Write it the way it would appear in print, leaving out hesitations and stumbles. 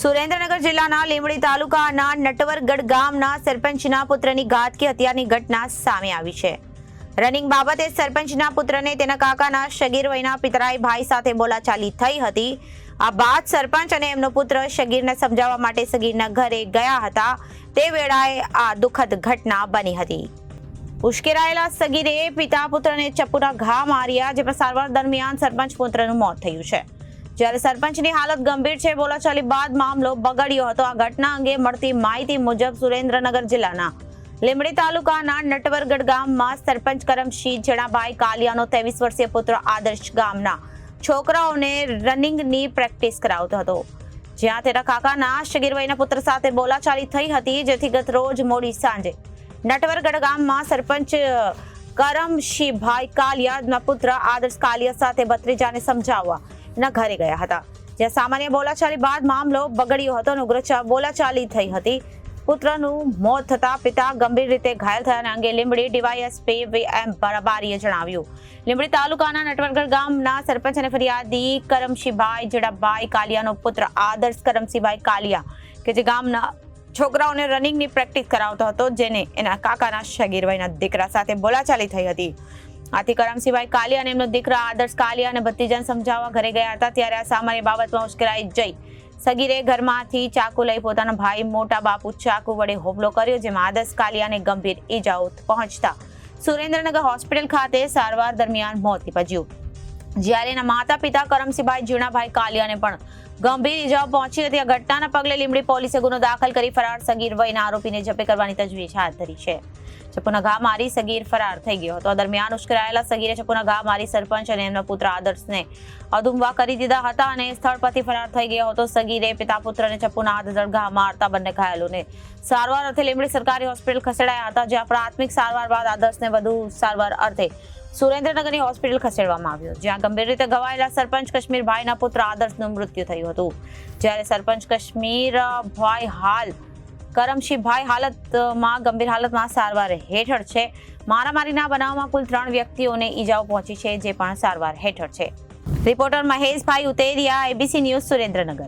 સુરેન્દ્રનગર જિલ્લાના લીંબડી તાલુકાના નટવરગઢ ગામના સરપંચના પુત્રની ઘાતકી હત્યાની ઘટના સામે આવી છે. રનિંગ બાબતે સરપંચના પુત્રને તેના કાકાના શગીર વયના પિતરાઈ ભાઈ સાથે બોલાચાલી થઈ હતી. આ બાદ સરપંચ અને એમનો પુત્ર શગીરને સમજાવવા માટે શગીરના ઘરે ગયા હતા. તે વેળાએ આ દુઃખદ ઘટના બની હતી. ઉશ્કેરાયેલા શગીરે પિતા પુત્રને ચપ્પુના ઘા માર્યા, જેમાં સારવાર દરમિયાન સરપંચ પુત્રનું મોત થયું છે. જ્યારે સરપંચની હાલત ગંભીર છે. બોલાચાલી બાદ મામલો બગડ્યો હતો. આ ઘટના અંગે મળતી માહિતી મુજબ સુરેન્દ્રનગર જિલ્લાના લીંબડી તાલુકાના નટવરગઢ ગામમાં સરપંચ કરમસિંહ જેણાભાઈ કાલિયાનો 23 વર્ષીય પુત્ર આદર્શ ગામના છોકરાઓને રનિંગની પ્રેક્ટિસ કરાવતો હતો, જ્યાં તેના કાકાના શગીર વયના પુત્ર સાથે બોલાચાલી થઈ હતી. જેથી ગત રોજ મોડી સાંજે નટવરગઢ ગામમાં સરપંચ કરમસિંહભાઈ કાલિયાના પુત્ર આદર્શ કાલિયા સાથે ભત્રીજાને સમજાવવા ના ઘરે ગયા હતા, જ્યાં સામાન્ય બોલાચાલી બાદ મામલો બગડ્યો હતો અને ઉગ્ર બોલાચાલી થઈ હતી. પુત્રનું મોત થતા પિતા ગંભીર રીતે ઘાયલ થયાના અંગે લીંબડી ડીવાયએસપી VM બારીએ જણાવ્યું. લીંબડી તાલુકાના નટવરગઢ ગામના સરપંચ અને ફરિયાદી કરમસિંહભાઈ જેણાભાઈ કાલિયાનો પુત્ર આદર્શ કરમસિંહભાઈ કાલિયા કે જે ગામના છોકરાઓને રનિંગની પ્રેક્ટિસ કરાવતો હતો, જેને એના કાકાના શગીર વયના દીકરા સાથે બોલાચાલી થઈ હતી. આથી કરમસિંહભાઈ કાલિયા અને એમનો દીકરા આદર્શ કાલિયા અને ભત્રીજાને સમજાવવા ઘરે ગયા હતા. ત્યારે આ સામાન્ય બાબતમાં ઉશ્કેરાઈ જઈ સગીરે ઘરમાંથી ચાકુ લઈ પોતાના ભાઈ મોટા બાપુ ચાકુ વડે હુમલો કર્યો, જેમાં આદર્શ કાલિયાને ગંભીર ઈજાઓ પહોંચતા સુરેન્દ્રનગર હોસ્પિટલ ખાતે સારવાર દરમિયાન મોત નીપજ્યું. જ્યારે એના માતા પિતા કરમસિંહભાઈ જેણાભાઈ કાલિયાને પણ ગંભીર ઈજાઓ પહોંચી હતી. આ ઘટનાના પગલે લીંબડી પોલીસે ગુનો દાખલ કરી ફરાર સગીર વયના આરોપીને ઝડપી કરવાની તજવીજ હાથ ધરી છે. ચપ્પુના ઘા મારી સગીર ફરાર થઈ ગયો હતો. દરમિયાન ઉશ્કેરાયેલા સગીરે ચપ્પુના ઘા મારી સરપંચ અને એમના પુત્ર આદર્શને અધુંબા કરી દીધા હતા અને સ્થળ પરથી ફરાર થઈ ગયો હતો. સગીરે પિતા પુત્રને ચપ્પુના આડધડ ઘા મારતા બંને ઘાયલોને સારવાર અર્થે લીંબડી સરકારી હોસ્પિટલ ખસેડાયા હતા, જ્યાં પ્રાથમિક સારવાર બાદ આદર્શને વધુ સારવાર અર્થે સુરેન્દ્રનગરની હોસ્પિટલ ખસેડવામાં આવ્યો, જ્યાં ગંભીર રીતે ઘવાયેલા સરપંચ કશ્મીરભાઈના પુત્ર આદર્શનું મૃત્યુ થયું હતું. જ્યારે સરપંચ કરમસિંહભાઈ હાલતમાં ગંભીર હાલતમાં સારવાર હેઠળ છે. મારામારીના બનાવમાં કુલ 3 વ્યક્તિઓને ઈજાઓ પહોંચી છે, જે પણ સારવાર હેઠળ છે. રિપોર્ટર મહેશભાઈ ઉતેરિયા, ABC ન્યૂઝ, સુરેન્દ્રનગર.